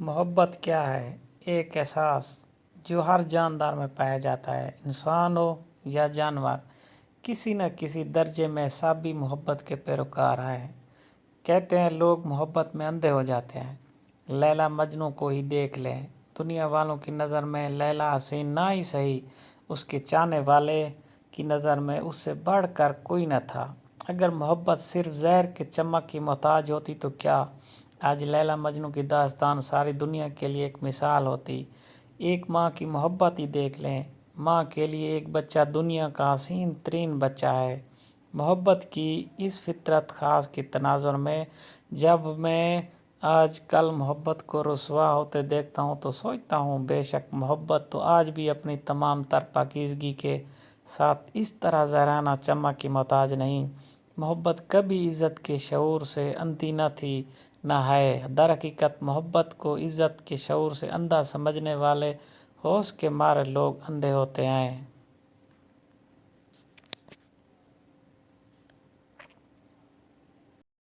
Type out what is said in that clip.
محبت کیا ہے؟ ایک احساس جو ہر جاندار میں پایا جاتا ہے، انسان ہو یا جانور، کسی نہ کسی درجے میں سب بھی محبت کے پیروکار ہیں۔ کہتے ہیں لوگ محبت میں اندھے ہو جاتے ہیں۔ لیلا مجنوں کو ہی دیکھ لیں، دنیا والوں کی نظر میں لیلا حسین نہ ہی صحیح، اس کے چاہنے والے کی نظر میں اس سے بڑھ کر کوئی نہ تھا۔ اگر محبت صرف زہر کے چمک کی محتاج ہوتی تو کیا آج لیلا مجنوں کی داستان ساری دنیا کے لیے ایک مثال ہوتی۔ ایک ماں کی محبت ہی دیکھ لیں، ماں کے لیے ایک بچہ دنیا کا حسین ترین بچہ ہے۔ محبت کی اس فطرت خاص کے تناظر میں جب میں آج کل محبت کو رسوا ہوتے دیکھتا ہوں تو سوچتا ہوں بے شک محبت تو آج بھی اپنی تمام تر پاکیزگی کے ساتھ اس طرح زہرانہ چمک کی محتاج نہیں۔ محبت کبھی عزت کے شعور سے اندھی نہ تھی نہ ہے۔ در حقیقت محبت کو عزت کے شعور سے اندھا سمجھنے والے ہوش کے مارے لوگ اندھے ہوتے ہیں۔